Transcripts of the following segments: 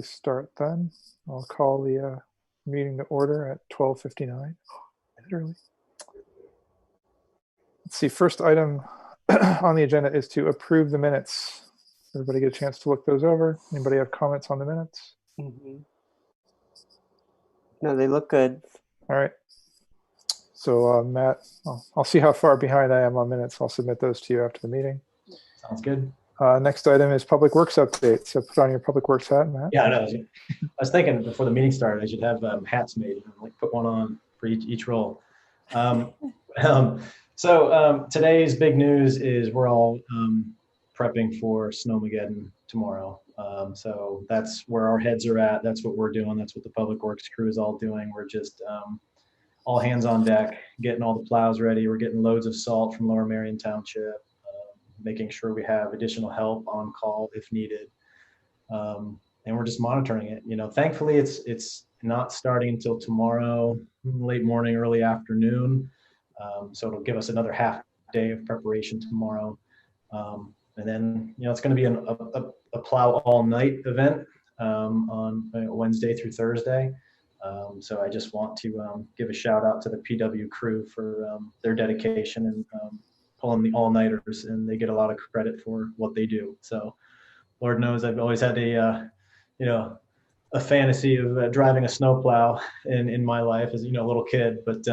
probably start then. I'll call the meeting to order at 12:59. Is it early? Let's see, first item on the agenda is to approve the minutes. Everybody get a chance to look those over? Anybody have comments on the minutes? No, they look good. All right. So Matt, I'll see how far behind I am on minutes. I'll submit those to you after the meeting. Sounds good. Next item is Public Works update. So put on your Public Works hat, Matt. Yeah, I know. I was thinking before the meeting started, I should have hats made and like put one on for each role. Today's big news is we're all prepping for Snowmageddon tomorrow. So that's where our heads are at. That's what we're doing. That's what the Public Works crew is all doing. We're just all hands on deck, getting all the plows ready. We're getting loads of salt from Lower Marion Township, making sure we have additional help on call if needed. And we're just monitoring it. You know, thankfully it's not starting until tomorrow, late morning, early afternoon. So it'll give us another half day of preparation tomorrow. And then, you know, it's going to be a plow all night event on Wednesday through Thursday. So I just want to give a shout out to the PW crew for their dedication and pulling the all-nighters, and they get a lot of credit for what they do. So Lord knows I've always had a fantasy of driving a snowplow in my life as, you know, a little kid, but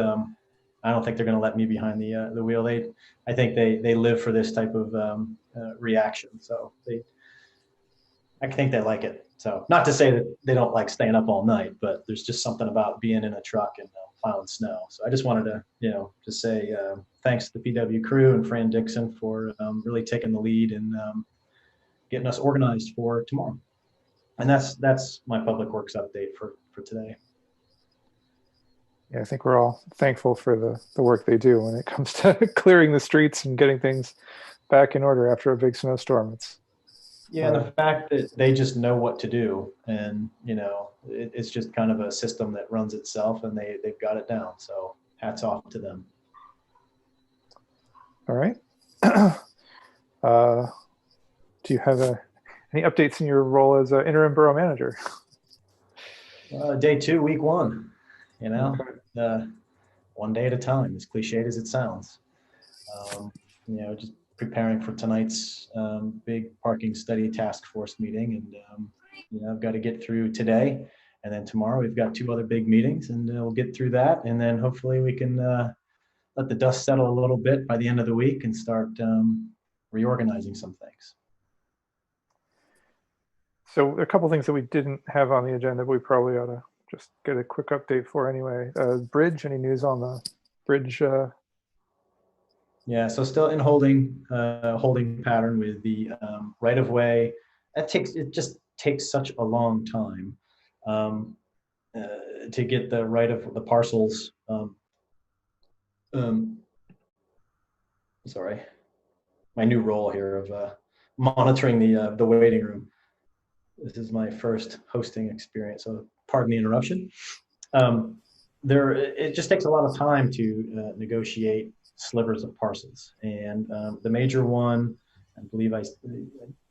I don't think they're going to let me behind the wheel. I think they live for this type of reaction. So I think they like it. So not to say that they don't like staying up all night, but there's just something about being in a truck and plowing snow. So I just wanted to, you know, just say thanks to the PW crew and Fran Dixon for really taking the lead and getting us organized for tomorrow. And that's my Public Works update for today. Yeah, I think we're all thankful for the work they do when it comes to clearing the streets and getting things back in order after a big snowstorm. And the fact that they just know what to do, and you know, it's just kind of a system that runs itself, and they've got it down. So hats off to them. All right. Do you have any updates in your role as an interim borough manager? Day 2, week 1. You know, one day at a time, as cliched as it sounds. You know, just preparing for tonight's big parking study task force meeting, and you know, I've got to get through today, and then tomorrow we've got 2 other big meetings, and we'll get through that, and then hopefully we can let the dust settle a little bit by the end of the week and start reorganizing some things. So there are a couple things that we didn't have on the agenda, but we probably ought to just get a quick update for anyway. Bridge, any news on the bridge? Yeah, so still in holding pattern with the right of way. It just takes such a long time to get the right of the parcels. Sorry, my new role here of monitoring the waiting room. This is my first hosting experience, so pardon the interruption. It just takes a lot of time to negotiate slivers of parcels, and the major one, I believe I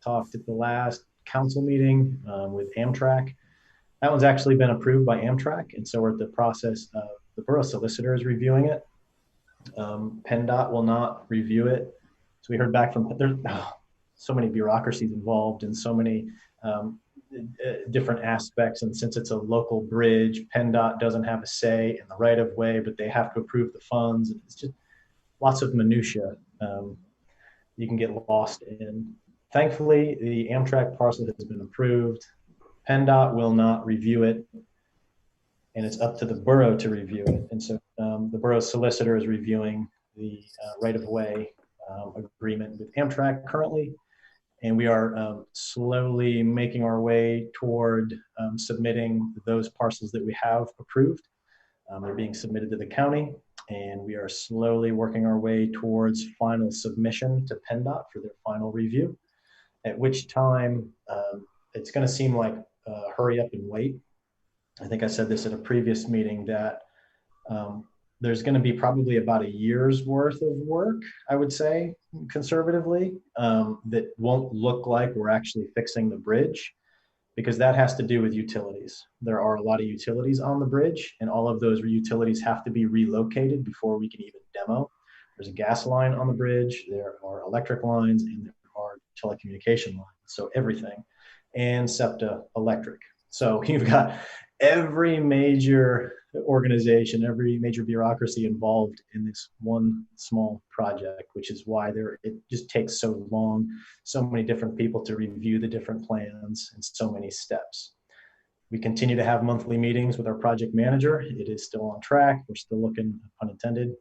talked at the last council meeting with Amtrak. That one's actually been approved by Amtrak, and so we're at the process of the borough solicitor is reviewing it. PennDOT will not review it. So we heard back from there's so many bureaucracies involved and so many different aspects, and since it's a local bridge, PennDOT doesn't have a say in the right of way, but they have to approve the funds. It's just lots of minutia you can get lost in. Thankfully, the Amtrak parcel has been approved. PennDOT will not review it, and it's up to the borough to review it. And so the borough solicitor is reviewing the right-of-way agreement with Amtrak currently, and we are slowly making our way toward submitting those parcels that we have approved. They're being submitted to the county, and we are slowly working our way towards final submission to PennDOT for their final review, at which time it's going to seem like hurry up and wait. I think I said this at a previous meeting that there's going to be probably about a year's worth of work, I would say, conservatively, that won't look like we're actually fixing the bridge, because that has to do with utilities. There are a lot of utilities on the bridge, and all of those utilities have to be relocated before we can even demo. There's a gas line on the bridge, there are electric lines, and there are telecommunication lines, so everything, and SEPTA electric. So you've got every major organization, every major bureaucracy involved in this one small project, which is why it just takes so long, so many different people to review the different plans, and so many steps. We continue to have monthly meetings with our project manager. It is still on track. We're still looking, pun intended.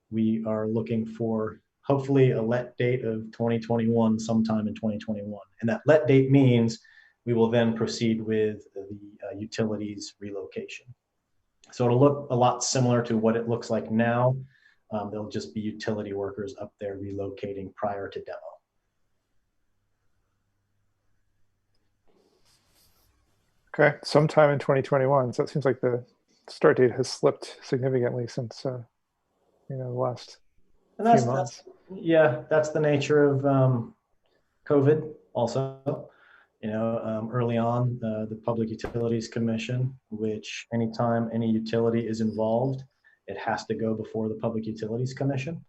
We are looking for hopefully a let date of 2021, sometime in 2021. And that let date means we will then proceed with the utilities relocation. So it'll look a lot similar to what it looks like now. There'll just be utility workers up there relocating prior to demo. Okay, sometime in 2021. So it seems like the start date has slipped significantly since the last few months. That's the nature of COVID also. Early on, the Public Utilities Commission, which anytime any utility is involved, it has to go before the Public Utilities Commission.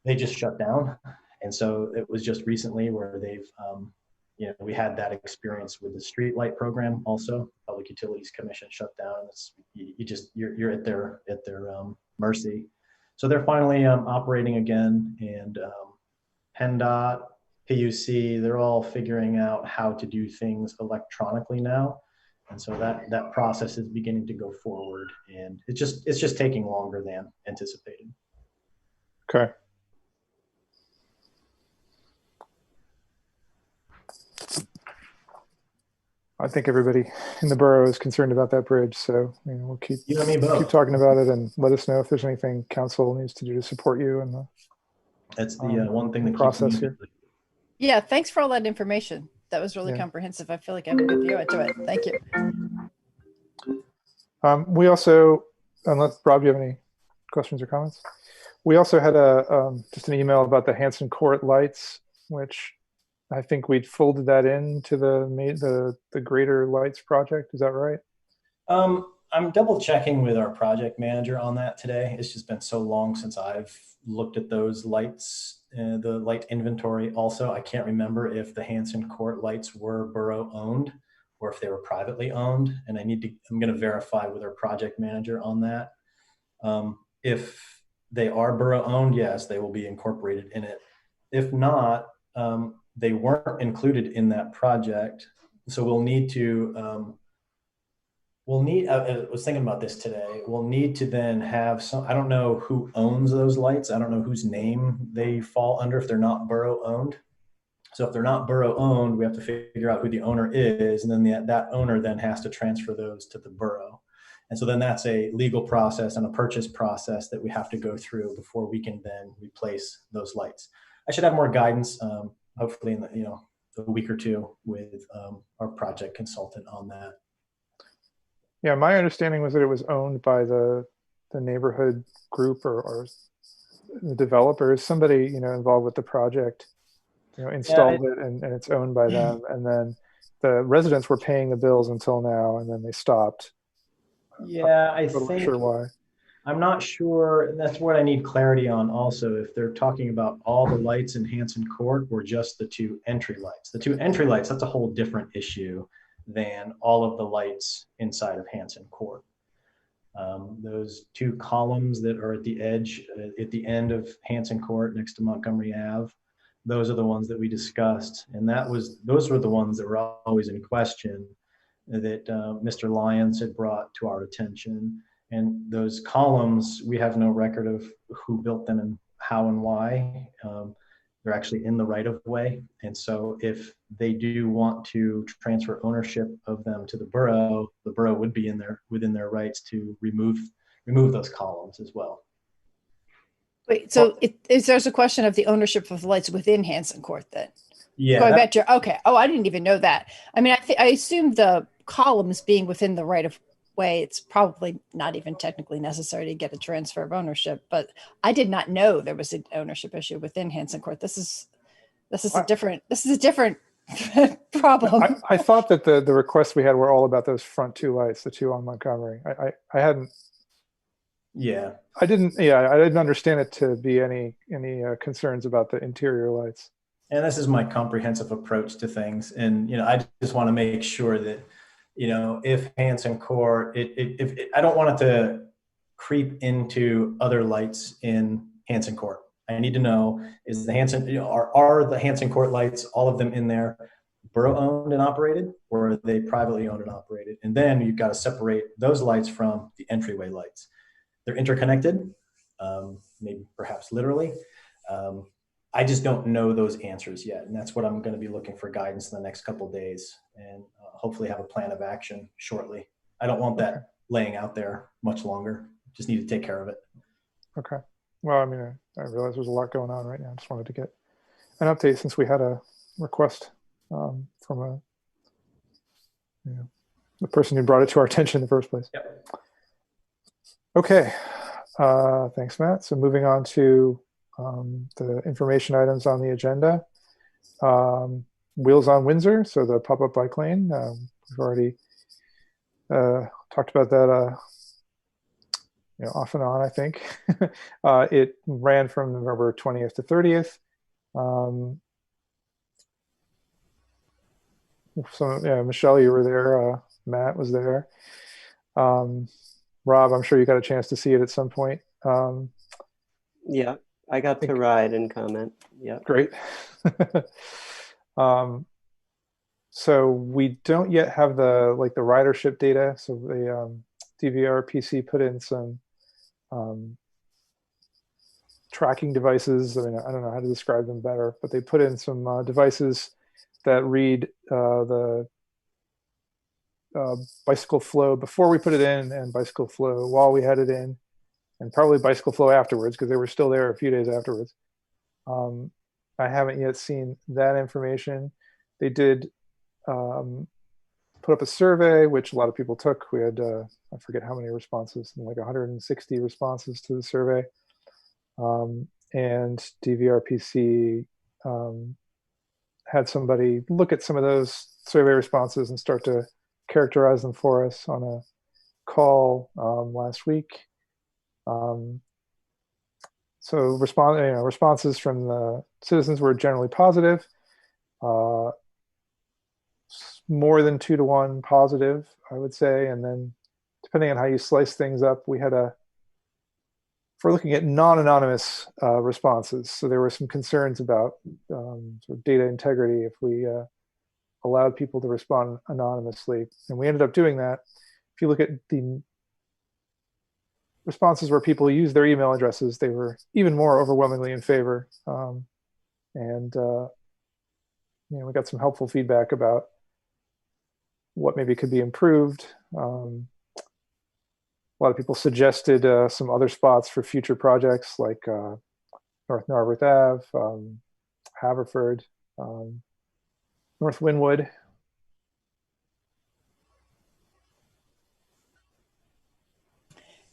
They just shut down. And so it was just recently where they've, we had that experience with the street light program also. Public Utilities Commission shut down. You're at their mercy. So they're finally operating again, and PennDOT, PUC, they're all figuring out how to do things electronically now. And so that process is beginning to go forward, and it's just taking longer than anticipated. Okay. I think everybody in the borough is concerned about that bridge, so we'll keep talking about it, and let us know if there's anything council needs to do to support you in the that's the one thing that process here. Yeah, thanks for all that information. That was really comprehensive. I feel like I have a good view into it. Thank you. We also, unless Rob, you have any questions or comments? We also had just an email about the Hanson Court lights, which I think we'd folded that into the greater lights project. Is that right? I'm double checking with our project manager on that today. It's just been so long since I've looked at those lights, the light inventory. Also, I can't remember if the Hanson Court lights were borough owned or if they were privately owned. And I'm going to verify with our project manager on that. If they are borough owned, yes, they will be incorporated in it. If not, they weren't included in that project. So we'll need to, I was thinking about this today. We'll need to then have I don't know who owns those lights. I don't know whose name they fall under if they're not borough owned. So if they're not borough owned, we have to figure out who the owner is. And then that owner then has to transfer those to the borough. And so then that's a legal process and a purchase process that we have to go through before we can then replace those lights. I should have more guidance, hopefully in a week or two with our project consultant on that. Yeah, my understanding was that it was owned by the neighborhood group or the developers, somebody involved with the project, installed it and it's owned by them. And then the residents were paying the bills until now, and then they stopped. Yeah, I'm not sure why. I'm not sure. And that's what I need clarity on also, if they're talking about all the lights in Hanson Court or just the two entry lights. The two entry lights, that's a whole different issue than all of the lights inside of Hanson Court. Those two columns that are at the edge, at the end of Hanson Court next to Montgomery Ave, those are the ones that we discussed. And those were the ones that were always in question that Mr. Lyons had brought to our attention. And those columns, we have no record of who built them and how and why. They're actually in the right of way. And so if they do want to transfer ownership of them to the borough would be within their rights to remove those columns as well. Wait, so there's a question of the ownership of the lights within Hanson Court then? Yeah. Okay. Oh, I didn't even know that. I mean, I assume the columns being within the right of way, it's probably not even technically necessary to get a transfer of ownership, but I did not know there was an ownership issue within Hanson Court. This is a different problem. I thought that the requests we had were all about those front two lights, the two on Montgomery. I hadn't. Yeah. I didn't. Yeah, I didn't understand it to be any concerns about the interior lights. And this is my comprehensive approach to things. And, I just want to make sure that, if Hanson Court, I don't want it to creep into other lights in Hanson Court. I need to know, is the Hanson, are the Hanson Court lights, all of them in there, borough owned and operated, or are they privately owned and operated? And then you've got to separate those lights from the entryway lights. They're interconnected, maybe perhaps literally. I just don't know those answers yet. And that's what I'm going to be looking for guidance in the next couple of days, and hopefully have a plan of action shortly. I don't want that laying out there much longer. Just need to take care of it. Okay. Well, I mean, I realize there's a lot going on right now. I just wanted to get an update since we had a request from the person who brought it to our attention in the first place. Yep. Okay. Thanks, Matt. So moving on to the information items on the agenda. Wheels on Windsor, so the pop-up bike lane. We've already talked about that off and on, I think. It ran from November 20th to 30th. So yeah, Michelle, you were there. Matt was there. Rob, I'm sure you got a chance to see it at some point. Yeah, I got to ride and comment. Yeah. Great. So we don't yet have the ridership data. So the DVRPC put in some tracking devices. I mean, I don't know how to describe them better, but they put in some devices that read the bicycle flow before we put it in, and bicycle flow while we had it in, and probably bicycle flow afterwards, because they were still there a few days afterwards. I haven't yet seen that information. They did put up a survey, which a lot of people took. We had, I forget how many responses, like 160 responses to the survey. And DVRPC had somebody look at some of those survey responses and start to characterize them for us on a call last week. So responses from the citizens were generally positive, more than 2-to-1 positive, I would say. And then depending on how you slice things up, we had if we're looking at non-anonymous responses. So there were some concerns about sort of data integrity if we allowed people to respond anonymously. And we ended up doing that. If you look at the responses where people use their email addresses, they were even more overwhelmingly in favor. And we got some helpful feedback about what maybe could be improved. A lot of people suggested some other spots for future projects, like North Narbirth Ave, Haverford, North Wynwood.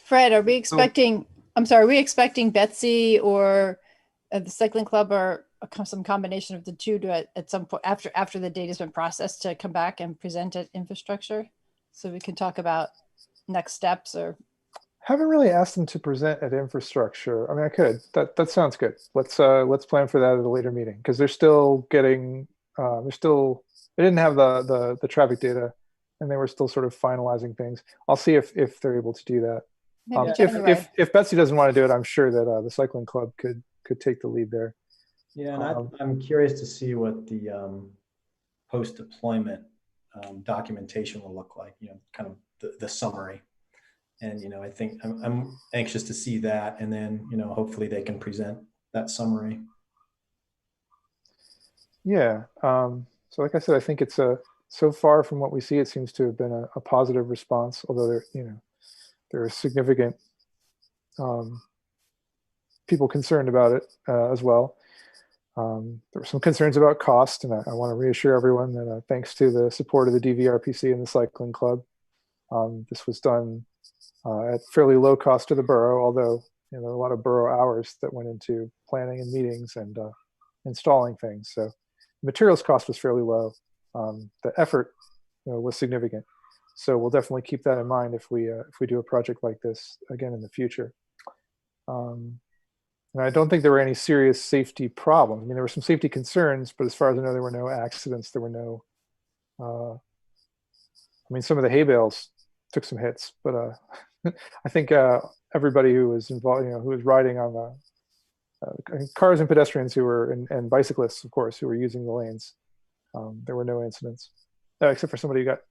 Fred, are we expecting, are we expecting Betsy or the cycling club or some combination of the two to at some point after the data has been processed to come back and present at infrastructure so we can talk about next steps? Or haven't really asked them to present at infrastructure. I mean, I could. That sounds good. Let's plan for that at a later meeting, because they're still getting they didn't have the traffic data, and they were still sort of finalizing things. I'll see if they're able to do that. If Betsy doesn't want to do it, I'm sure that the cycling club could take the lead there. Yeah, and I'm curious to see what the post-deployment documentation will look like. Kind of the summary. And I think I'm anxious to see that, and then hopefully they can present that summary. Yeah. So like I said, I think it's so far from what we see, it seems to have been a positive response. Although there are significant people concerned about it as well. There were some concerns about cost, and I want to reassure everyone that thanks to the support of the DVRPC and the cycling club, this was done at fairly low cost to the borough, although there were a lot of borough hours that went into planning and meetings and installing things. So materials cost was fairly low. The effort was significant. So we'll definitely keep that in mind if we do a project like this again in the future. And I don't think there were any serious safety problems. I mean, there were some safety concerns, but as far as I know, there were no accidents. There were no. I mean, some of the hay bales took some hits, but I think everybody who was involved, who was riding on the cars and pedestrians who were and bicyclists, of course, who were using the lanes, there were no incidents, except for somebody who got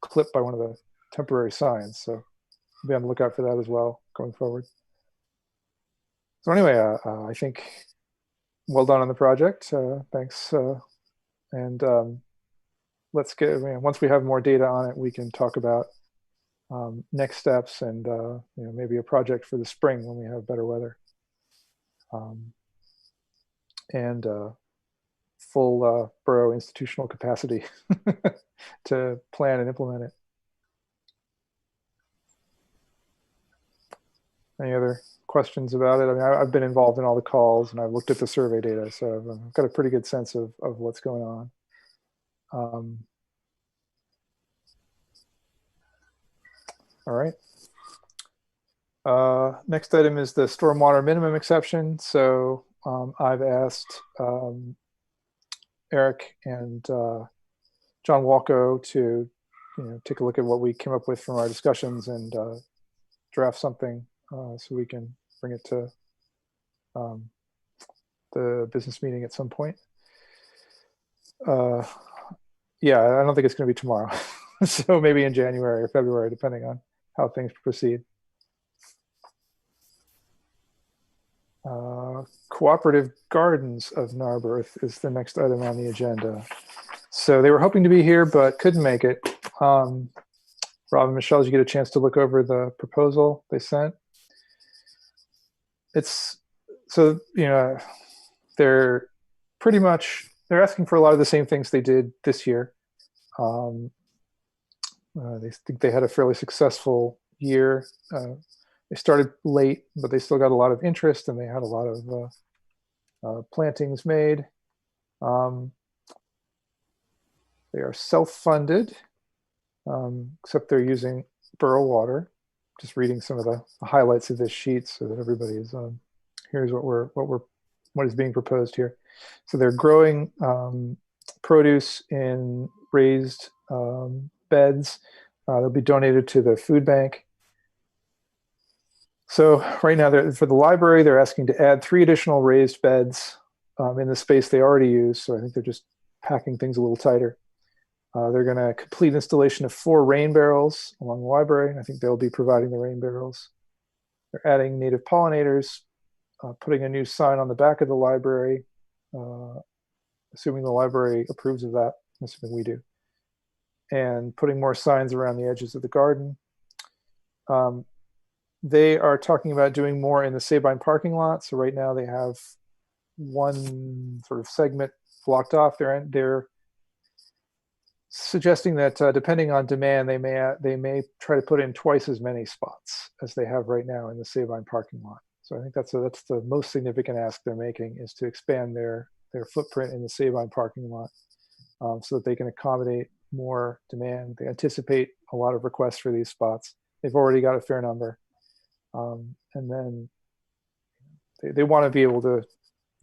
clipped by one of the temporary signs. So be on the lookout for that as well going forward. So anyway, I think well done on the project. Thanks, and let's get. Once we have more data on it, we can talk about next steps and maybe a project for the spring when we have better weather, and full borough institutional capacity to plan and implement it. Any other questions about it? I mean, I've been involved in all the calls and I've looked at the survey data, so I've got a pretty good sense of what's going on. All right. Next item is the stormwater minimum exception. So I've asked Eric and John Walco to take a look at what we came up with from our discussions and draft something so we can bring it to the business meeting at some point. Yeah, I don't think it's going to be tomorrow. So maybe in January or February, depending on how things proceed. Cooperative Gardens of Narbirth is the next item on the agenda. So they were hoping to be here, but couldn't make it. Rob and Michelle, did you get a chance to look over the proposal they sent? It's so, they're pretty much, they're asking for a lot of the same things they did this year. They think they had a fairly successful year. They started late, but they still got a lot of interest and they had a lot of plantings made. They are self-funded, except they're using borough water. Just reading some of the highlights of this sheet so that everybody is here's what is being proposed here. So they're growing produce in raised beds. They'll be donated to the food bank. So right now, for the library, they're asking to add 3 additional raised beds in the space they already use. So I think they're just packing things a little tighter. They're going to complete installation of 4 rain barrels along the library. I think they'll be providing the rain barrels. They're adding native pollinators, putting a new sign on the back of the library, assuming the library approves of that, assuming we do, and putting more signs around the edges of the garden. They are talking about doing more in the Sabine parking lot. So right now they have one sort of segment blocked off. They're suggesting that depending on demand, they may try to put in twice as many spots as they have right now in the Sabine parking lot. So I think that's the most significant ask they're making, is to expand their footprint in the Sabine parking lot so that they can accommodate more demand. They anticipate a lot of requests for these spots. They've already got a fair number. And then they want to be able to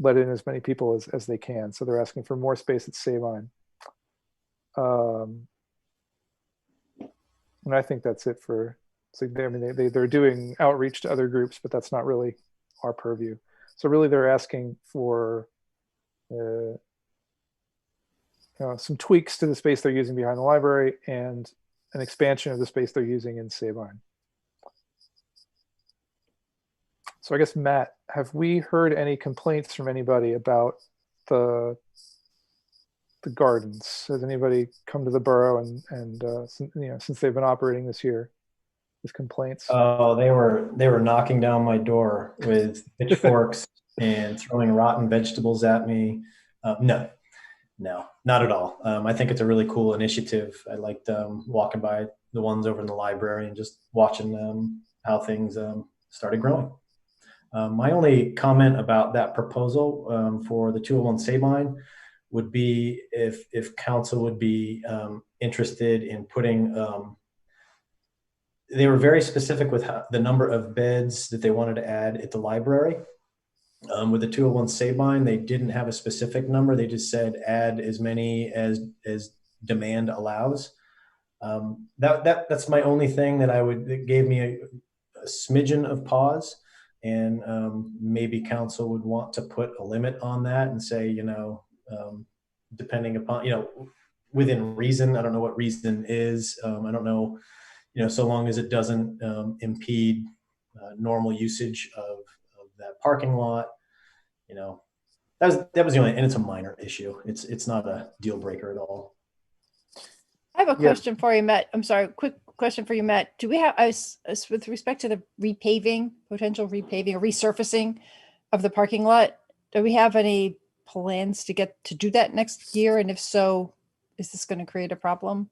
let in as many people as they can. So they're asking for more space at Sabine. And I think that's it for, so they're doing outreach to other groups, but that's not really our purview. So really they're asking for some tweaks to the space they're using behind the library and an expansion of the space they're using in Sabine. So I guess, Matt, have we heard any complaints from anybody about the gardens? Has anybody come to the borough and since they've been operating this year, with complaints? Oh, they were knocking down my door with pitchforks and throwing rotten vegetables at me. No, not at all. I think it's a really cool initiative. I liked walking by the ones over in the library and just watching how things started growing. My only comment about that proposal for the 201 Sabine would be if council would be interested in putting, they were very specific with the number of beds that they wanted to add at the library. With the 201 Sabine, they didn't have a specific number. They just said add as many as demand allows. That's my only thing that gave me a smidgen of pause. And maybe council would want to put a limit on that and say, depending upon, within reason. I don't know what reason is. I don't know, so long as it doesn't impede normal usage of that parking lot. That was the only, and it's a minor issue. It's not a deal breaker at all. I have a question for you, Matt. I'm sorry, quick question for you, Matt. Do we have, with respect to the potential repaving or resurfacing of the parking lot, do we have any plans to do that next year? And if so, is this going to create a problem?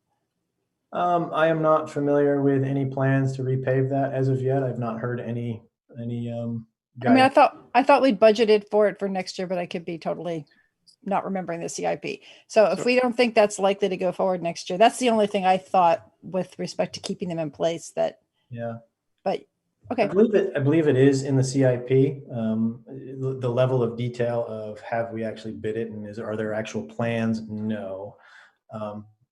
I am not familiar with any plans to repave that as of yet. I've not heard any. I mean, I thought we'd budgeted for it for next year, but I could be totally not remembering the CIP. So if we don't think that's likely to go forward next year, that's the only thing I thought with respect to keeping them in place. But okay. I believe it is in the CIP. The level of detail of have we actually bid it, and are there actual plans? No.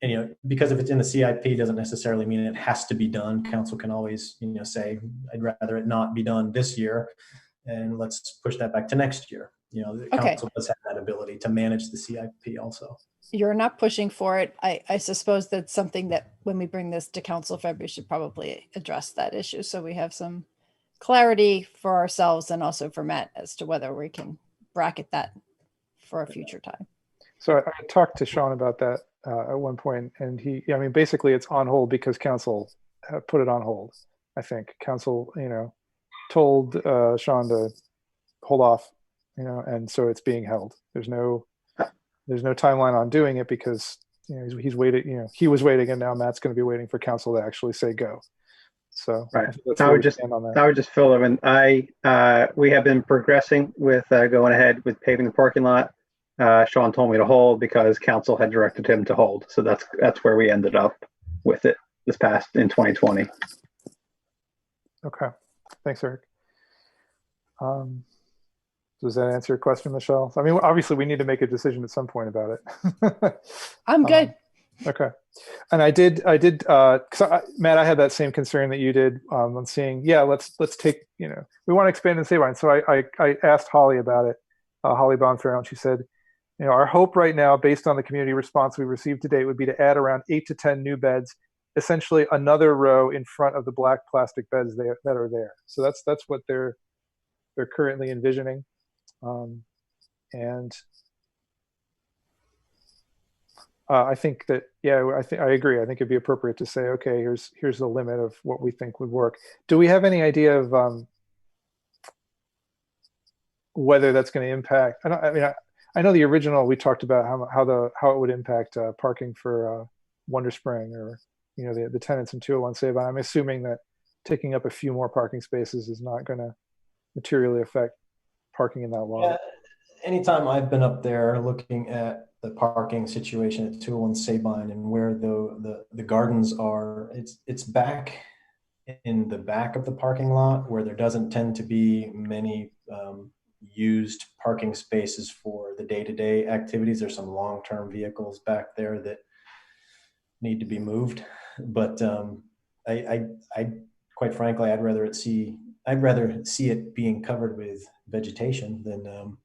And because if it's in the CIP doesn't necessarily mean it has to be done. Council can always say I'd rather it not be done this year, and let's push that back to next year. The council does have that ability to manage the CIP also. You're not pushing for it. I suppose that's something that when we bring this to council February, should probably address that issue. So we have some clarity for ourselves and also for Matt as to whether we can bracket that for a future time. So I talked to Sean about that at one point, and basically it's on hold because council put it on hold. I think council, told Sean to hold off, and so it's being held. There's no timeline on doing it because he's waiting. He was waiting, and now Matt's going to be waiting for council to actually say go. So right. I would just fill in. We have been progressing with going ahead with paving the parking lot. Sean told me to hold because council had directed him to hold. So that's where we ended up with it this past in 2020. Okay. Thanks, Eric. Does that answer your question, Michelle? I mean, obviously we need to make a decision at some point about it. I'm good. Okay. And I did, Matt, I had that same concern that you did on seeing, let's take, we want to expand and Sabine. So I asked Holly about it, Holly Bonfair, and she said, our hope right now, based on the community response we received to date, would be to add around 8 to 10 new beds, essentially another row in front of the black plastic beds that are there. So that's what they're currently envisioning. And I think that, I agree. I think it'd be appropriate to say, okay, here's the limit of what we think would work. Do we have any idea of whether that's going to impact? I know the original we talked about how it would impact parking for Wonder Spring or the tenants in 201 Sabine. I'm assuming that taking up a few more parking spaces is not going to materially affect parking in that lot. Yeah, anytime I've been up there looking at the parking situation at 201 Sabine and where the gardens are, it's back in the back of the parking lot where there doesn't tend to be many used parking spaces for the day-to-day activities. There's some long-term vehicles back there that need to be moved, but I quite frankly, I'd rather see it being covered with vegetation than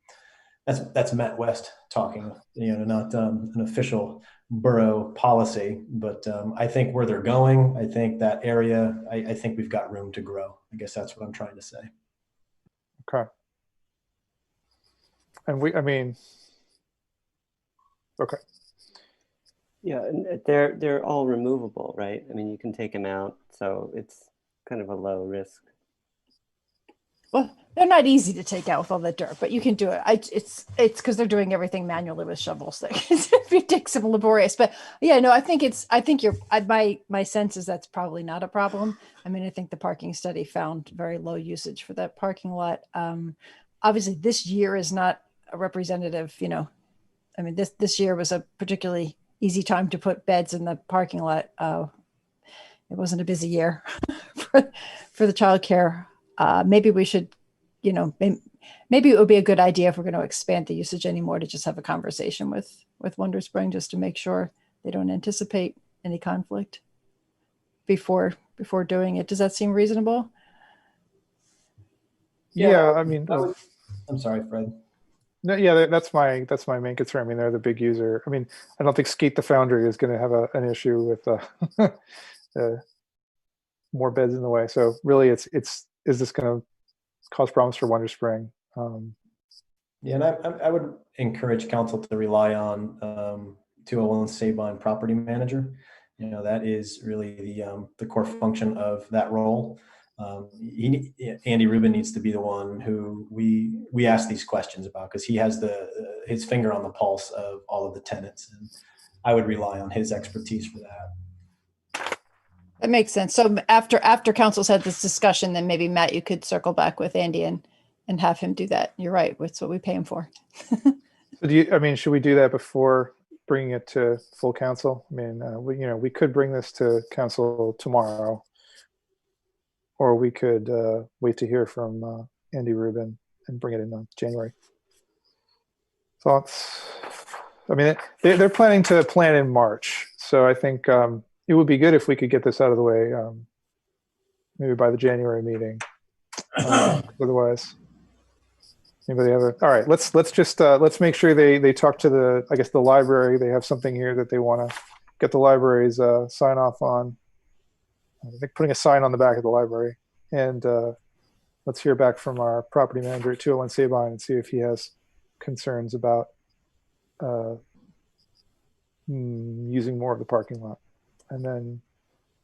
that's Matt West talking, not an official borough policy, but I think where they're going, I think that area, I think we've got room to grow. I guess that's what I'm trying to say. Okay. And okay. Yeah, and they're all removable, right? I mean, you can take them out, so it's kind of a low risk. Well, they're not easy to take out with all that dirt, but you can do it. It's because they're doing everything manually with shovels. It's ridiculous, laborious. But I think my sense is that's probably not a problem. I mean, I think the parking study found very low usage for that parking lot. Obviously, this year is not a representative, I mean, this year was a particularly easy time to put beds in the parking lot. It wasn't a busy year for the childcare. Maybe we should, maybe it would be a good idea if we're going to expand the usage anymore to just have a conversation with Wonder Spring, just to make sure they don't anticipate any conflict before doing it. Does that seem reasonable? Yeah, I mean, I'm sorry, Fred. no, yeah, that's my main concern. I mean, they're the big user. I mean, I don't think Skate the Foundry is going to have an issue with more beds in the way. So really, is this going to cause problems for Wonder Spring? Yeah, and I would encourage council to rely on 201 Sabine Property Manager. That is really the core function of that role. Andy Rubin needs to be the one who we ask these questions about, because he has his finger on the pulse of all of the tenants, and I would rely on his expertise for that. That makes sense. So after council's had this discussion, then maybe Matt, you could circle back with Andy and have him do that. You're right. That's what we pay him for. So should we do that before bringing it to full council? I mean, we could bring this to council tomorrow, or we could wait to hear from Andy Rubin and bring it in January. Thoughts? I mean, they're planning to plan in March, so I think it would be good if we could get this out of the way, maybe by the January meeting. Otherwise, anybody have all right? Let's just let's make sure they talk to the library. They have something here that they want to get the library's sign off on. I think putting a sign on the back of the library, and let's hear back from our property manager at 201 Sabine and see if he has concerns about using more of the parking lot, and then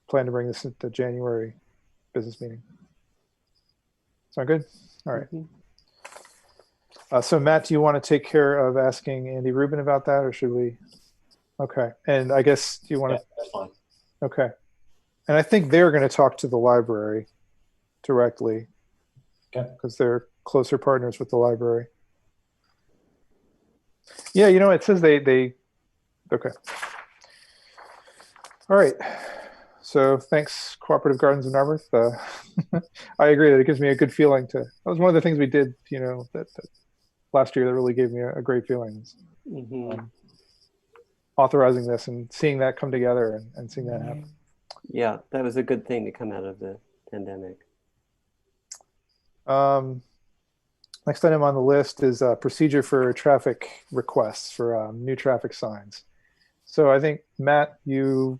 plan to bring this at the January business meeting. Sound good? All right. So Matt, do you want to take care of asking Andy Rubin about that, or should we? Okay. And I guess, do you want to? Yeah, that's fine. Okay. And I think they're going to talk to the library directly. Okay. Because they're closer partners with the library. Yeah, it says they okay. All right. So thanks, Cooperative Gardens of Narbirth. I agree that it gives me a good feeling that was one of the things we did, that last year that really gave me a great feeling. Authorizing this and seeing that come together and seeing that happen. Yeah, that was a good thing to come out of the pandemic. Next item on the list is procedure for traffic requests for new traffic signs. So I think, Matt, you're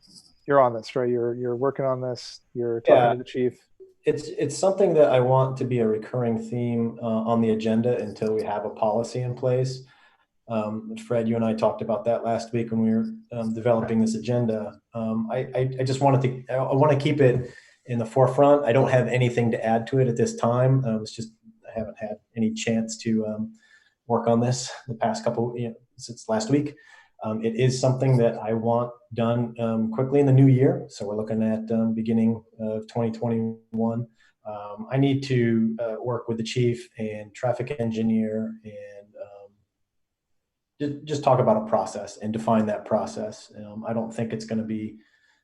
on this, right? You're working on this. You're talking to the chief. It's something that I want to be a recurring theme on the agenda until we have a policy in place. Fred, you and I talked about that last week when we were developing this agenda. I just want to keep it in the forefront. I don't have anything to add to it at this time. It's just I haven't had any chance to work on this the past couple, since last week. It is something that I want done quickly in the new year. So we're looking at beginning of 2021. I need to work with the chief and traffic engineer and just talk about a process and define that process. I don't think it's going to be,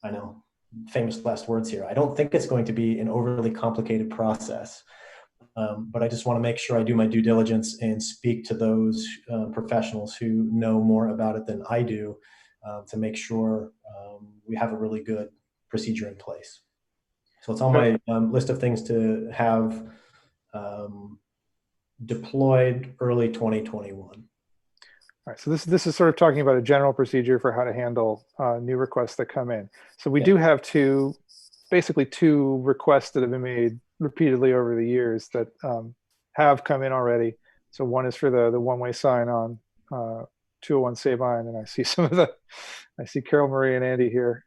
I know, famous last words here. I don't think it's going to be an overly complicated process. But I just want to make sure I do my due diligence and speak to those professionals who know more about it than I do to make sure we have a really good procedure in place. So it's on my list of things to have deployed early 2021. All right, so this is sort of talking about a general procedure for how to handle new requests that come in. So we do have basically two requests that have been made repeatedly over the years that have come in already. So one is for the one-way sign on 201 Sabine, and I see Carol Marie and Andy here.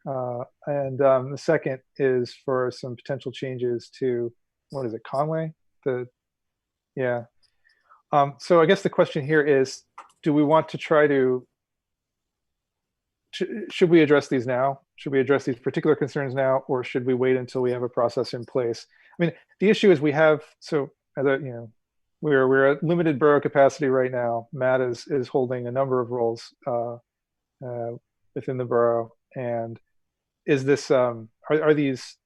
And the second is for some potential changes to, what is it, Conway? So I guess the question here is, do we want to try to, should we address these now? Should we address these particular concerns now, or should we wait until we have a process in place? I mean, the issue is we have, so we're at limited borough capacity right now. Matt is holding a number of roles within the borough. And is this are these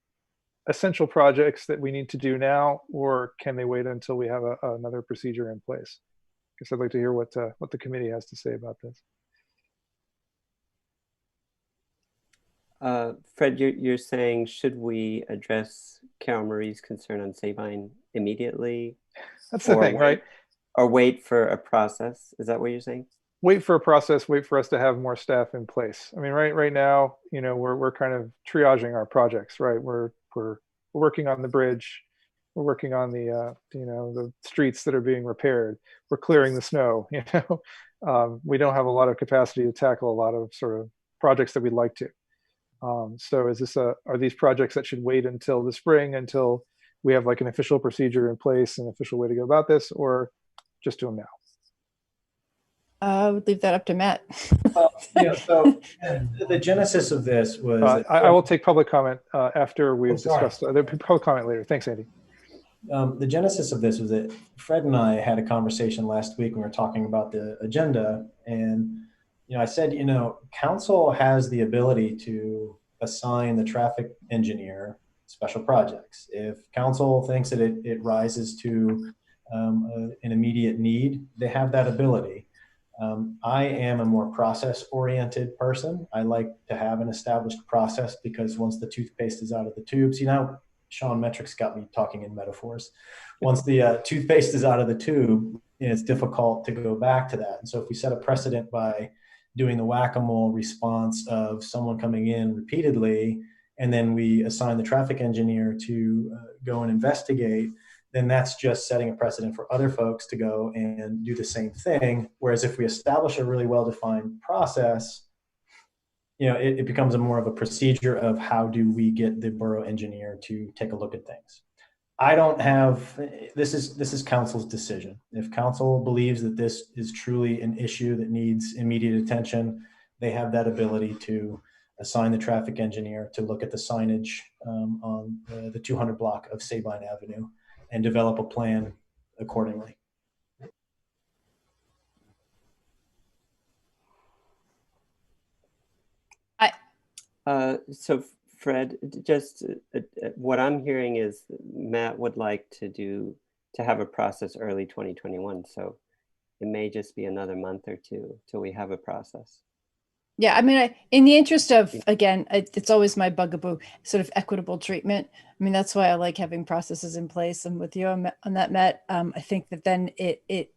essential projects that we need to do now, or can they wait until we have another procedure in place? I guess I'd like to hear what the committee has to say about this. Fred, you're saying, should we address Carol Marie's concern on Sabine immediately? That's the thing, right? Or wait for a process? Is that what you're saying? Wait for a process, wait for us to have more staff in place. I mean, right now, you know, we're kind of triaging our projects, right? We're working on the bridge, we're working on the you know, the streets that are being repaired, we're clearing the snow. You know, we don't have a lot of capacity to tackle a lot of sort of projects that we'd like to. So is this are these projects that should wait until the spring, until we have like an official procedure in place, an official way to go about this, or just do them now? I would leave that up to Matt. So the genesis of this was... I will take public comment after we've discussed. There'll be public comment later. Thanks, Andy. The genesis of this was that Fred and I had a conversation last week when we were talking about the agenda. And, you know, I said, you know, council has the ability to assign the traffic engineer special projects. If council thinks that it rises to an immediate need, they have that ability. I am a more process-oriented person. I like to have an established process, because once the toothpaste is out of the tubes, you know, Sean Metrics got me talking in metaphors. Once the toothpaste is out of the tube, it's difficult to go back to that. And so if we set a precedent by doing the whack-a-mole response of someone coming in repeatedly, and then we assign the traffic engineer to go and investigate, then that's just setting a precedent for other folks to go and do the same thing. Whereas if we establish a really well-defined process, you know, it becomes a more of a procedure of how do we get the borough engineer to take a look at things. I don't have, this is council's decision. If council believes that this is truly an issue that needs immediate attention, they have that ability to assign the traffic engineer to look at the signage on the 200 block of Sabine Avenue and develop a plan accordingly. So Fred, just what I'm hearing is Matt would like to have a process early 2021. So it may just be another month or two till we have a process. Yeah, I mean, in the interest of, again, it's always my bugaboo, sort of equitable treatment. I mean, that's why I like having processes in place. And with you on that, Matt, I think that then it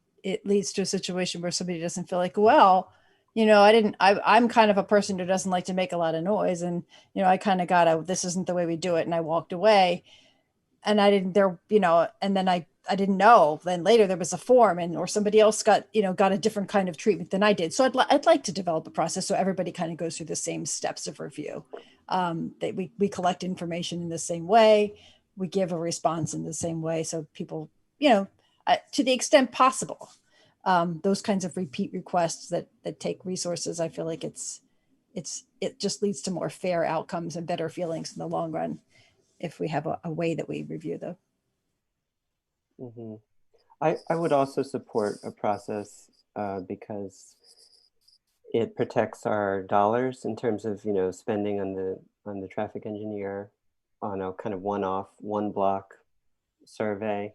leads to a situation where somebody doesn't feel like, well, you know, I'm kind of a person who doesn't like to make a lot of noise. And, you know, I kind of this isn't the way we do it. And I walked away, and I didn't you know, and then I didn't know. Then later there was a form, or somebody else got a different kind of treatment than I did. So I'd like to develop a process so everybody kind of goes through the same steps of review. That we collect information in the same way, we give a response in the same way, so people, you know, to the extent possible, those kinds of repeat requests that take resources, I feel like it just leads to more fair outcomes and better feelings in the long run if we have a way that we review them. Mm-hmm. I would also support a process because it protects our dollars in terms of, you know, spending on the traffic engineer on a kind of one block survey,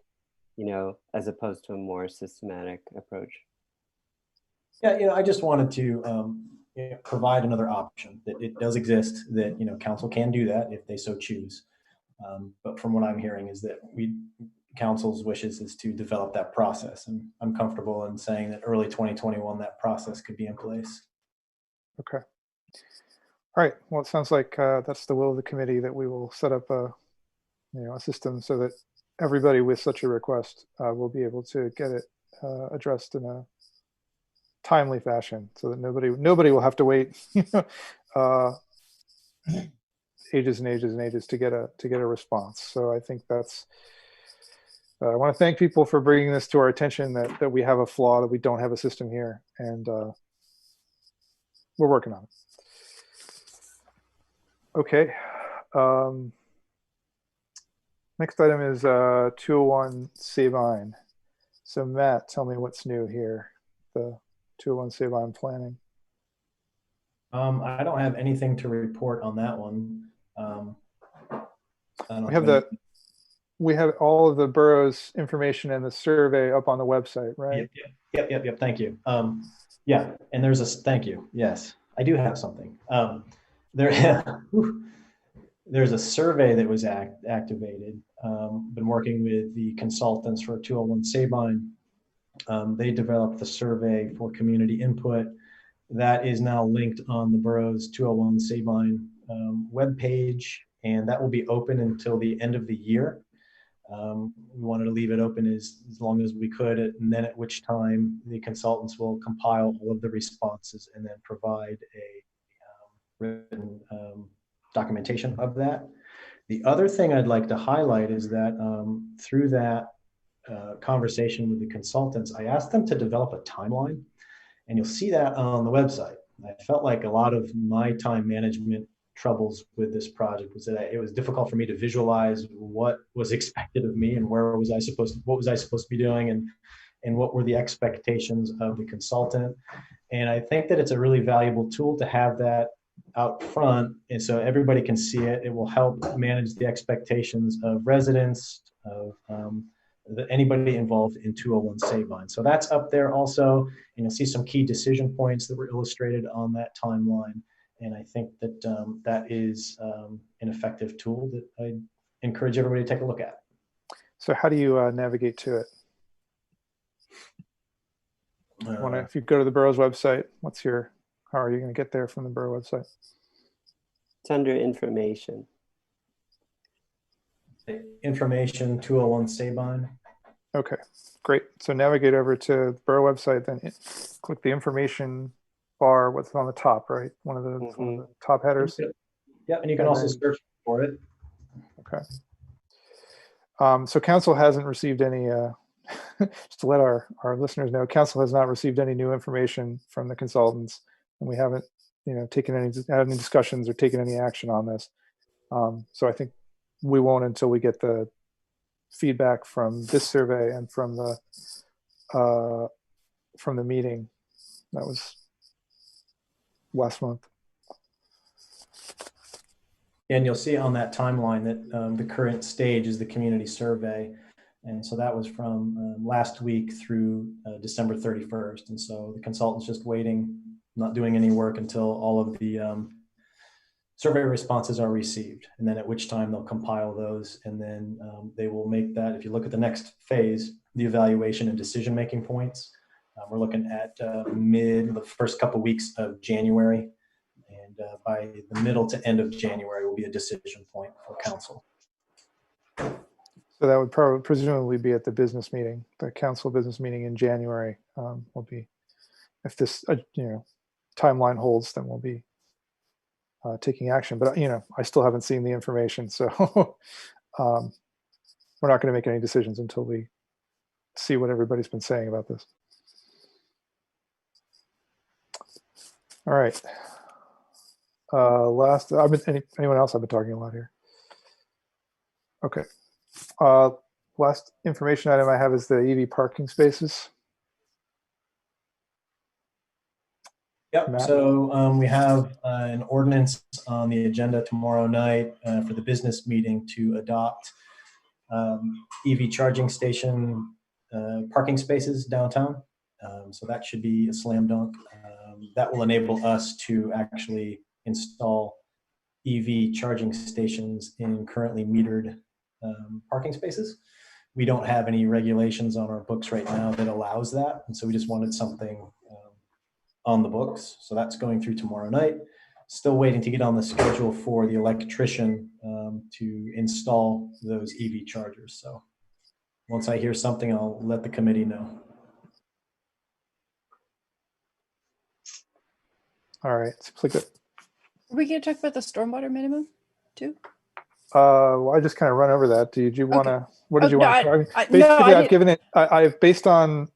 you know, as opposed to a more systematic approach. Yeah, you know, I just wanted to you know, provide another option that it does exist, that, you know, council can do that if they so choose. But from what I'm hearing is that council's wishes is to develop that process, and I'm comfortable in saying that early 2021 that process could be in place. Okay. All right. Well, it sounds like that's the will of the committee, that we will set up a system so that everybody with such a request will be able to get it addressed in a timely fashion, so that nobody will have to wait ages and ages and ages to get a response. So I think that's. I want to thank people for bringing this to our attention, that we have a flaw, that we don't have a system here, and we're working on it. Okay. Next item is 201 Sabine. So Matt, tell me what's new here. The 201 Sabine planning. I don't have anything to report on that one. We have all of the borough's information and the survey up on the website, right? Yep. Thank you. Yeah, and there's a thank you. Yes, I do have something. There's a survey that was activated. Been working with the consultants for 201 Sabine. They developed the survey for community input. That is now linked on the borough's 201 Sabine webpage, and that will be open until the end of the year. We wanted to leave it open as long as we could, and then at which time the consultants will compile all of the responses and then provide a written documentation of that. The other thing I'd like to highlight is that through that conversation with the consultants, I asked them to develop a timeline, and you'll see that on the website. I felt like a lot of my time management troubles with this project was that it was difficult for me to visualize what was expected of me and what was I supposed to be doing, and what were the expectations of the consultant. And I think that it's a really valuable tool to have that out front, and so everybody can see it. It will help manage the expectations of residents, of anybody involved in 201 Sabine. So that's up there also, and you'll see some key decision points that were illustrated on that timeline. And I think that that is an effective tool that I encourage everybody to take a look at. So how do you navigate to it? If you go to the borough's website, how are you going to get there from the borough website? It's under information. Information 201 Sabine. Okay, great. So navigate over to the borough website, then click the information bar, what's on the top, right? One of the top headers. Yeah, and you can also search for it. Okay. So council hasn't received any, just to let our listeners know, council has not received any new information from the consultants, and we haven't, had any discussions or taken any action on this. So I think we won't until we get the feedback from this survey and from the meeting that was last month. And you'll see on that timeline that the current stage is the community survey. And so that was from last week through December 31st. And so the consultant's just waiting, not doing any work until all of the survey responses are received. And then at which time they'll compile those. And then they will make that, if you look at the next phase, the evaluation and decision-making points. We're looking at the first couple weeks of January. And by the middle to end of January will be a decision point for council. So that would presumably be at the business meeting, the council business meeting in January will be, if this timeline holds, then we'll be taking action. But I still haven't seen the information, so we're not going to make any decisions until we see what everybody's been saying about this. All right. Anyone else? I've been talking a lot here. Okay. Last information item I have is the Eevee parking spaces. Yep. Matt? So we have an ordinance on the agenda tomorrow night for the business meeting to adopt EV charging station parking spaces downtown. So that should be a slam dunk. That will enable us to actually install EV charging stations in currently metered parking spaces. We don't have any regulations on our books right now that allows that. And so we just wanted something on the books. So that's going through tomorrow night. Still waiting to get on the schedule for the electrician to install those EV chargers. So once I hear something, I'll let the committee know. All right. Seems like that. Are we going to talk about the stormwater minimum too? Well, I just kind of run over that. Did you want to? Okay. What did you want to? Basically, I've given it. I've based on.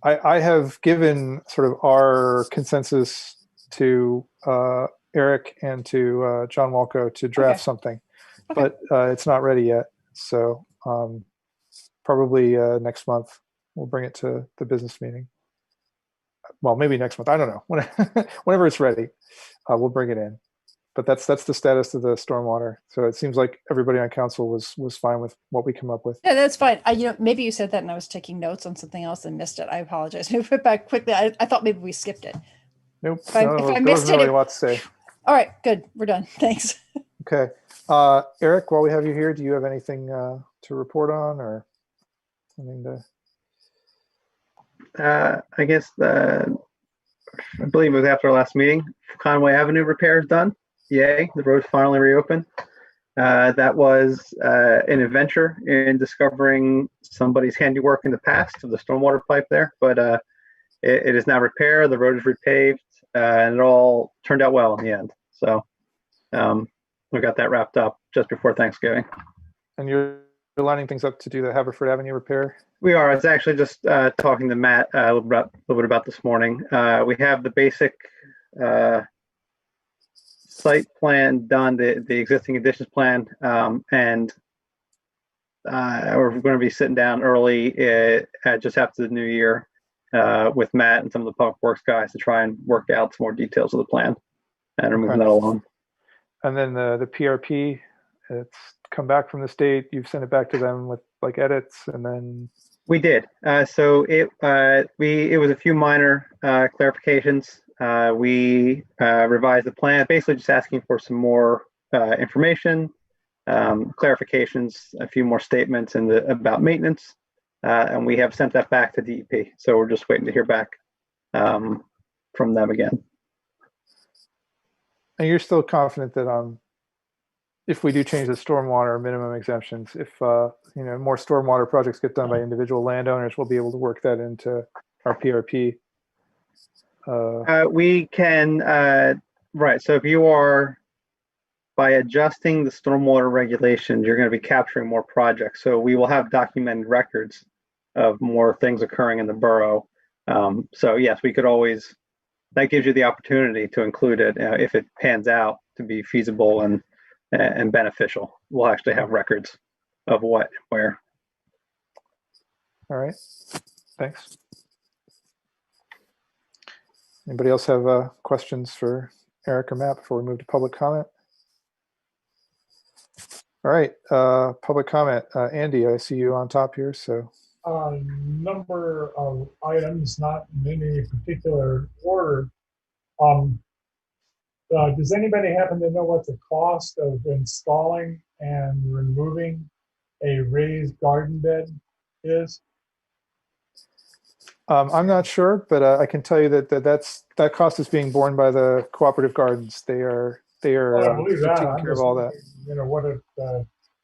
I have given sort of our consensus to Eric and to John Walco to draft something, but it's not ready yet. So probably next month we'll bring it to the business meeting. Well, maybe next month. I don't know. Whenever it's ready, we'll bring it in. But that's the status of the stormwater. So it seems like everybody on council was fine with what we come up with. Yeah, that's fine. Maybe you said that and I was taking notes on something else and missed it. I apologize. We put back quickly. I thought maybe we skipped it. Nope. If I there missed wasn't really it, a lot to say. all right, good. We're done. Thanks. Okay. Eric, while we have you here, do you have anything to report on or something to? I guess I believe it was after our last meeting. Conway Avenue repair is done. Yay, the road finally reopened. That was an adventure in discovering somebody's handiwork in the past of the stormwater pipe there, but it is now repaired. The road is repaved, and it all turned out well in the end. So we got that wrapped up just before Thanksgiving. And you're lining things up to do the Haverford Avenue repair? We are. I was actually just talking to Matt a little bit about this morning. We have the basic site plan done, the existing additions plan, and we're going to be sitting down early just after the new year with Matt and some of the public works guys to try and work out some more details of the plan and are moving that along. And then the PRP, it's come back from the state. You've sent it back to them with like edits, and then we did. So it was a few minor clarifications. We revised the plan, basically just asking for some more information, clarifications, a few more statements about maintenance, and we have sent that back to DEP. So we're just waiting to hear back from them again. And you're still confident that if we do change the stormwater minimum exemptions, if more stormwater projects get done by individual landowners, we'll be able to work that into our PRP. We can, right. So if you are, by adjusting the stormwater regulations, you're going to be capturing more projects. So we will have documented records of more things occurring in the borough. So yes, we could always, that gives you the opportunity to include it if it pans out to be feasible and beneficial. We'll actually have records of what and where. All right, thanks. Anybody else have questions for Eric or Matt before we move to public comment? All right, public comment. Andy, I see you on top here, so. Number of items, not in any particular order. Does anybody happen to know what the cost of installing and removing a raised garden bed is? I'm not sure, but I can tell you that cost is being borne by the Cooperative Gardens. They are Well, I believe that. taking care of all that. What it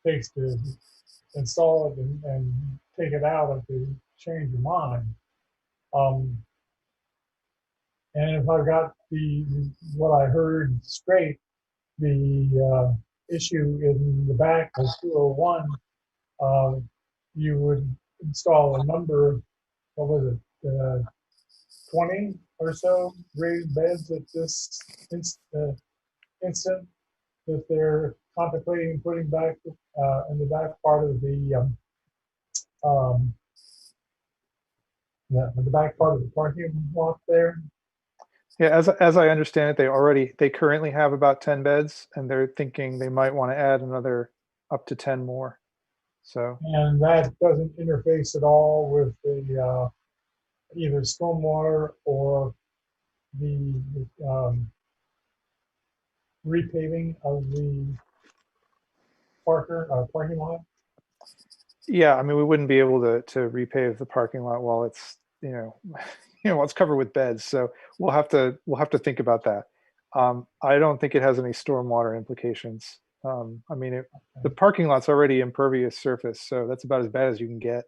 takes to install it and take it out if you change your mind. And if I got what I heard straight, the issue in the back of 201, you would install a number, what was it, 20 or so raised beds at this instant that they're contemplating putting back in the back part of the parking lot there. Yeah, as I understand it, they currently have about 10 beds, and they're thinking they might want to add another up to 10 more. So. And that doesn't interface at all with the either stormwater or the repaving of the parking lot. Yeah, I mean, we wouldn't be able to repave the parking lot while it's while it's covered with beds. So we'll have to think about that. I don't think it has any stormwater implications. I mean, the parking lot's already impervious surface, so that's about as bad as you can get.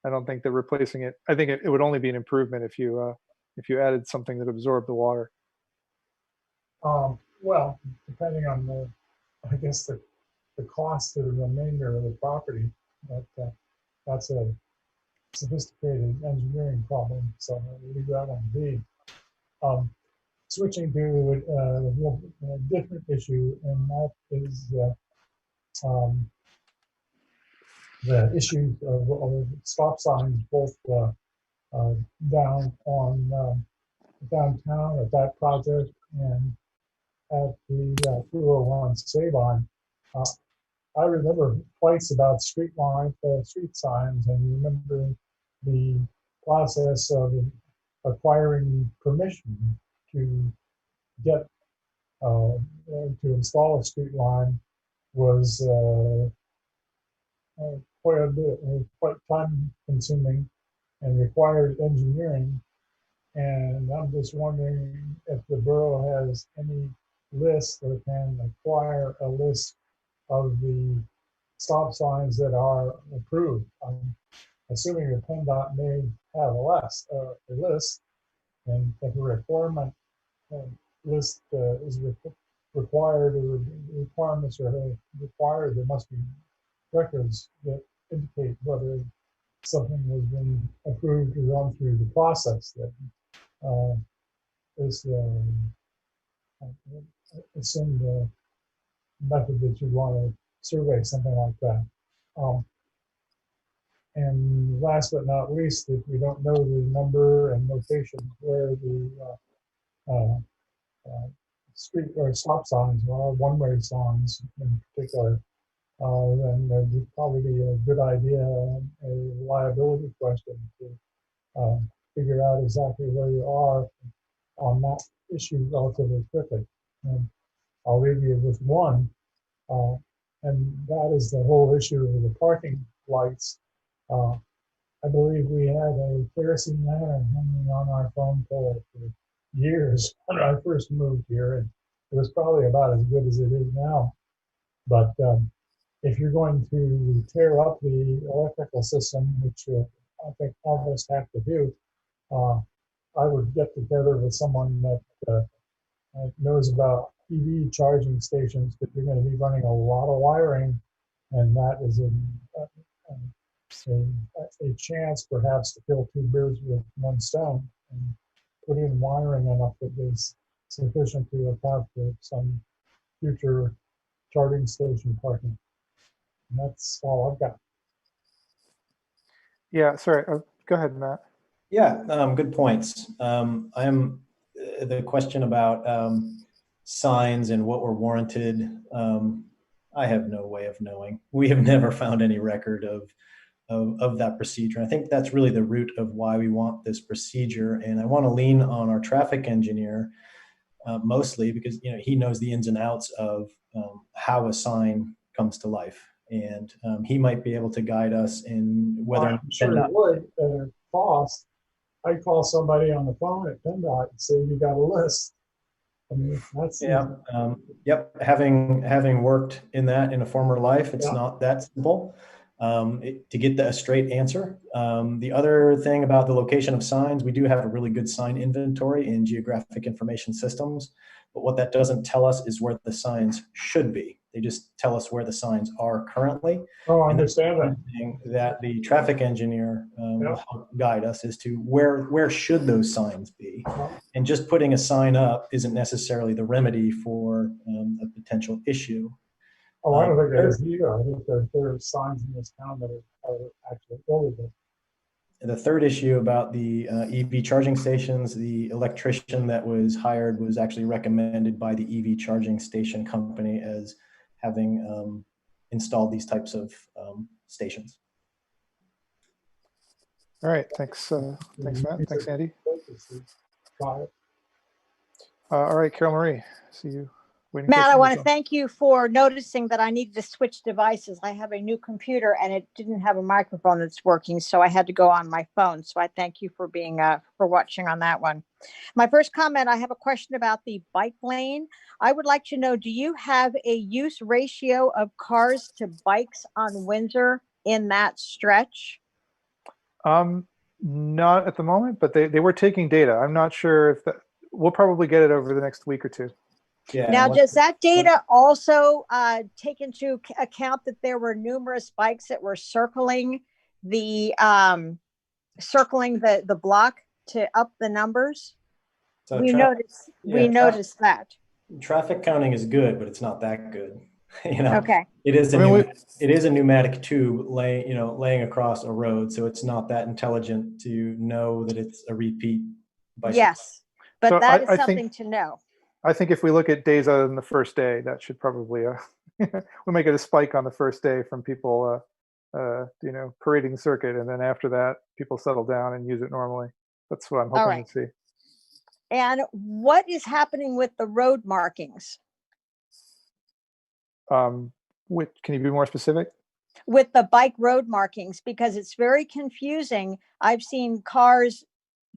I don't think that replacing it. I think it would only be an improvement if you added something that absorbed the water. Well, depending on the cost of the remainder of the property, but that's a sophisticated engineering problem, so I'll leave that one be. Switching to a different issue, and that is the issue of stop signs, both down on downtown at that project and at the 201 Sabine. I remember fights about street signs, and remember the process of acquiring permission to get to install a street line was quite a bit, quite time consuming and required engineering. And I'm just wondering if the borough has any list or can acquire a list of the stop signs that are approved. I'm assuming the PennDOT may have a list, and if a requirement list is required, or requirements are required, there must be records that indicate whether something has been approved or gone through the process that is assumed method that you want to survey something like that. And last but not least, if we don't know the number and location where the street or stop signs are, one-way signs in particular, then it would probably be a good idea, a liability question to figure out exactly where you are on that issue relatively quickly. And I'll leave you with one, and that is the whole issue of the parking lights. I believe we had a kerosene lantern hanging on our phone pole for years when I first moved here, and it was probably about as good as it is now. But if you're going to tear up the electrical system, which I think all of us have to do, I would get together with someone that knows about EV charging stations, but you're going to be running a lot of wiring, and that is a chance perhaps to kill two birds with one stone and put in wiring enough that is sufficient to account for some future charging station parking. And that's all I've got. Yeah, sorry. Go ahead, Matt. Yeah, good points. The question about signs and what were warranted. I have no way of knowing. We have never found any record of that procedure. I think that's really the root of why we want this procedure. And I want to lean on our traffic engineer mostly because he knows the ins and outs of how a sign comes to life. And he might be able to guide us in whether I'm sure it would cost. I'd call somebody on the phone at PennDOT and say, you got a list. I mean, that's yep. Having worked in that in a former life, it's not that simple to get a straight answer. The other thing about the location of signs, we do have a really good sign inventory in geographic information systems, but what that doesn't tell us is where the signs should be. They just tell us where the signs are currently. Oh, I understand that the traffic engineer will help guide us as to where should those signs be. And just putting a sign up isn't necessarily the remedy for a potential issue. Oh, I don't think that is either. I think there are signs in this town that are actually illegal. The third issue about the EV charging stations, the electrician that was hired was actually recommended by the EV charging station company as having installed these types of stations. All right, thanks, thanks, Matt. Thanks, Andy. All right, Carol Marie, see you. Matt, I want to thank you for noticing that I needed to switch devices. I have a new computer and it didn't have a microphone that's working, so I had to go on my phone. So I thank you for being for watching on that one. My first comment, I have a question about the bike lane. I would like to know, do you have a use ratio of cars to bikes on Windsor in that stretch? Not at the moment, but they were taking data. I'm not sure if that, we'll probably get it over the next week or two. Yeah. Now, does that data also take into account that there were numerous bikes that were circling the block to up the numbers? So we noticed that. Traffic counting is good, but it's not that good. Okay. it is I mean, it is a pneumatic tube laying across a road, so it's not that intelligent to know that it's a repeat bicycle. Yes, but So that is I something think to know. I think if we look at days other than the first day, that should probably we'll make it a spike on the first day from people parading the circuit, and then after that, people settle down and use it normally. That's what I'm All hoping right. to see. And what is happening with the road markings? Can you be more specific? With the bike road markings, because it's very confusing. I've seen cars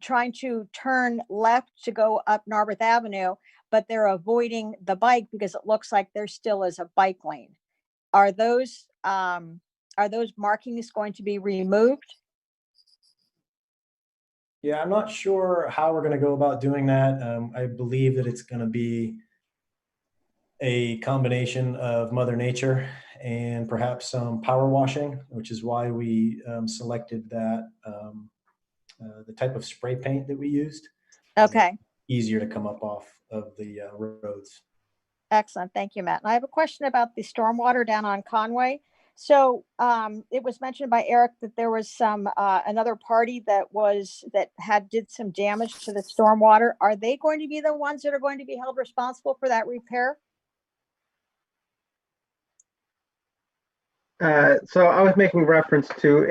trying to turn left to go up Narbirth Avenue, but they're avoiding the bike because it looks like there still is a bike lane. Are those markings going to be removed? Yeah, I'm not sure how we're going to go about doing that. I believe that it's going to be a combination of Mother Nature and perhaps some power washing, which is why we selected that the type of spray paint that we used. Okay. Easier to come up off of the roads. Excellent. Thank you, Matt. And I have a question about the stormwater down on Conway. So it was mentioned by Eric that there was some another party that did some damage to the stormwater. Are they going to be the ones that are going to be held responsible for that repair? So I was making reference to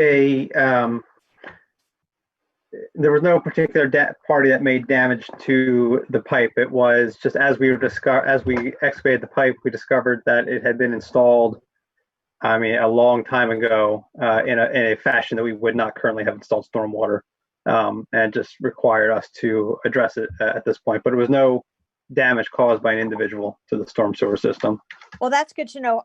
there was no particular party that made damage to the pipe. It was just as we excavated the pipe, we discovered that it had been installed, a long time ago, in a fashion that we would not currently have installed stormwater, and just required us to address it at this point. But it was no damage caused by an individual to the storm sewer system. Well, that's good to know.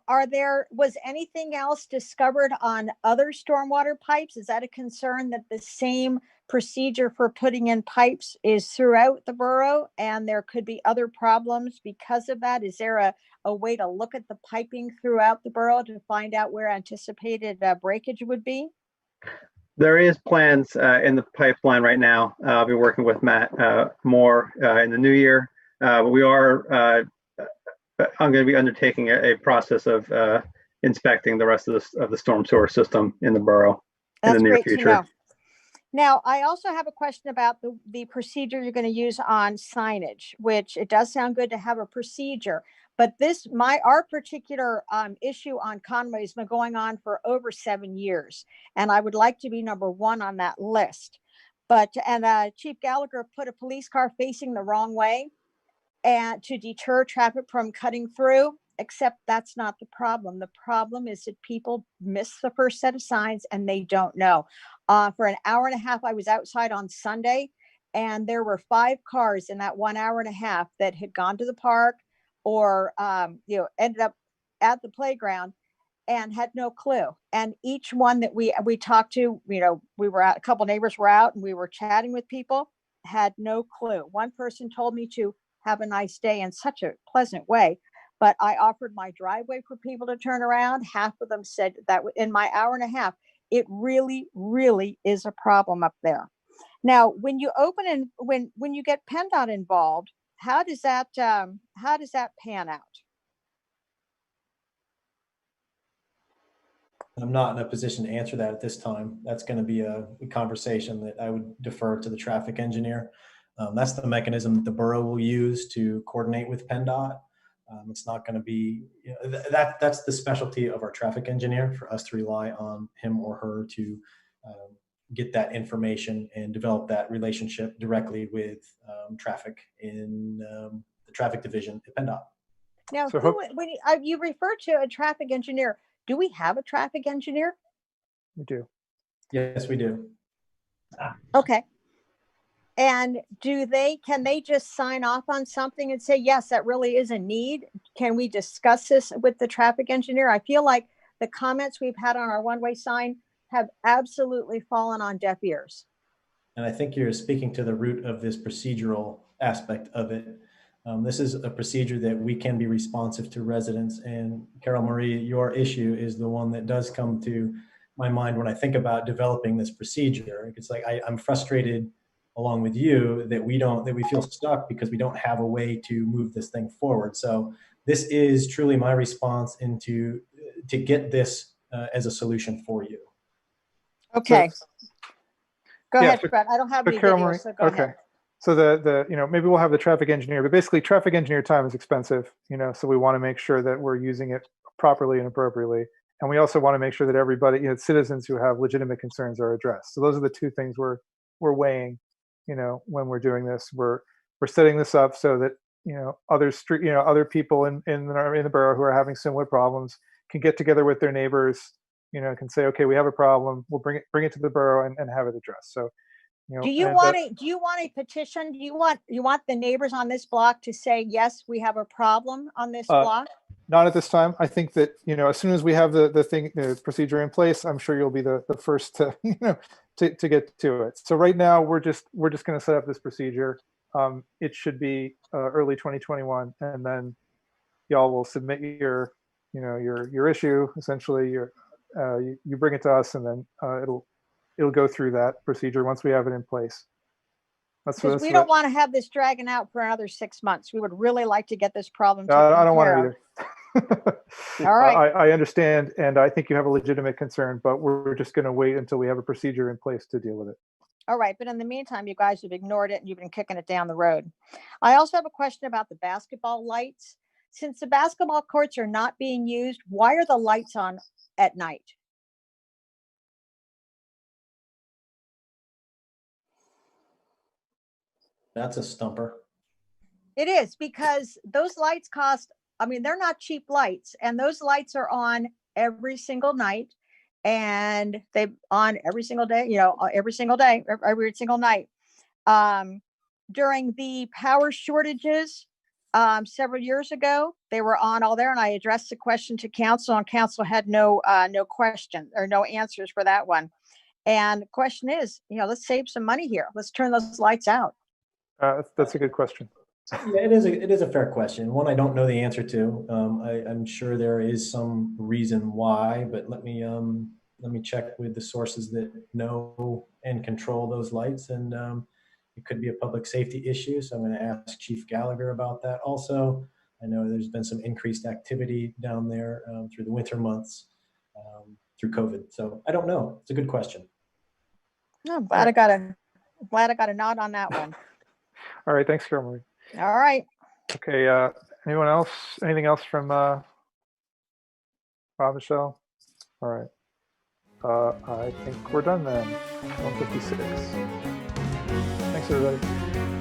Was anything else discovered on other stormwater pipes? Is that a concern that the same procedure for putting in pipes is throughout the borough and there could be other problems because of that? Is there a way to look at the piping throughout the borough to find out where anticipated breakage would be? There is plans in the pipeline right now. I'll be working with Matt more in the new year. I'm going to be undertaking a process of inspecting the rest of the storm sewer system in the borough in the near future. To know. Now, I also have a question about the procedure you're going to use on signage, which it does sound good to have a procedure, but our particular issue on Conway has been going on for over 7 years, and I would like to be number one on that list. And Chief Gallagher put a police car facing the wrong way and to deter traffic from cutting through, except that's not the problem. The problem is that people miss the first set of signs and they don't know. For an hour and a half, I was outside on Sunday, and there were 5 cars in that 1 hour and a half that had gone to the park or ended up at the playground and had no clue. And each one that we talked to, we were out, a couple neighbors were out and we were chatting with people, had no clue. One person told me to have a nice day in such a pleasant way, but I offered my driveway for people to turn around. Half of them said that in my hour and a half, it really, really is a problem up there. Now, when you open and when you get PennDOT involved, how does that pan out? I'm not in a position to answer that at this time. That's going to be a conversation that I would defer to the traffic engineer. That's the mechanism that the borough will use to coordinate with PennDOT. It's not going to be, that's the specialty of our traffic engineer, for us to rely on him or her to get that information and develop that relationship directly with traffic in the traffic division at PennDOT. Now, when you refer to a traffic engineer, do we have a traffic engineer? We do. Yes, we do. Okay. And can they just sign off on something and say, yes, that really is a need? Can we discuss this with the traffic engineer? I feel like the comments we've had on our one-way sign have absolutely fallen on deaf ears. And I think you're speaking to the root of this procedural aspect of it. This is a procedure that we can be responsive to residents. And Carol Marie, your issue is the one that does come to my mind when I think about developing this procedure. It's like I'm frustrated along with you that we feel stuck because we don't have a way to move this thing forward. So this is truly my response to get this as a solution for you. Okay. Go yeah, ahead, so- Fred. I don't have so any Carol videos, Marie, so go okay. ahead. So maybe we'll have the traffic engineer, but basically traffic engineer time is expensive, so we want to make sure that we're using it properly and appropriately. And we also want to make sure that everybody, citizens who have legitimate concerns are addressed. So those are the two things we're weighing, when we're doing this. We're setting this up so that, other people in the borough who are having similar problems can get together with their neighbors, can say, okay, we have a problem, we'll bring it to the borough and have it addressed. So, Do you want a petition? Do you want the neighbors on this block to say, yes, we have a problem on this block? Not at this time. I think that, as soon as we have the procedure in place, I'm sure you'll be the first to, to get to it. So right now we're just going to set up this procedure. It should be early 2021, and then y'all will submit your issue. Essentially, you bring it to us, and then it'll go through that procedure once we have it in place. Because we don't want to have this dragging out for another 6 months. We would really like to get this problem taken I don't want care to either. All right. I understand, and I think you have a legitimate concern, but we're just going to wait until we have a procedure in place to deal with it. All right, but in the meantime, you guys have ignored it and you've been kicking it down the road. I also have a question about the basketball lights. Since the basketball courts are not being used, why are the lights on at night? That's a stumper. It is, because those lights cost, they're not cheap lights, and those lights are on every single night, and they on every single day, every single night. During the power shortages several years ago, they were on all there, and I addressed the question to council, and council had no question or no answers for that one. And the question is, let's save some money here. Let's turn those lights out. That's a good question. Yeah, it is a fair question. One I don't know the answer to. I'm sure there is some reason why, but let me check with the sources that know and control those lights, and it could be a public safety issue. So I'm going to ask Chief Gallagher about that. Also, I know there's been some increased activity down there through the winter months through COVID. So I don't know. It's a good question. I'm glad I got a nod on that one. All right, thanks, Carol Marie. All right. Okay, anyone else? Anything else from Bob, Michelle? All right. I think we're done then. 1:56. Thanks, everybody.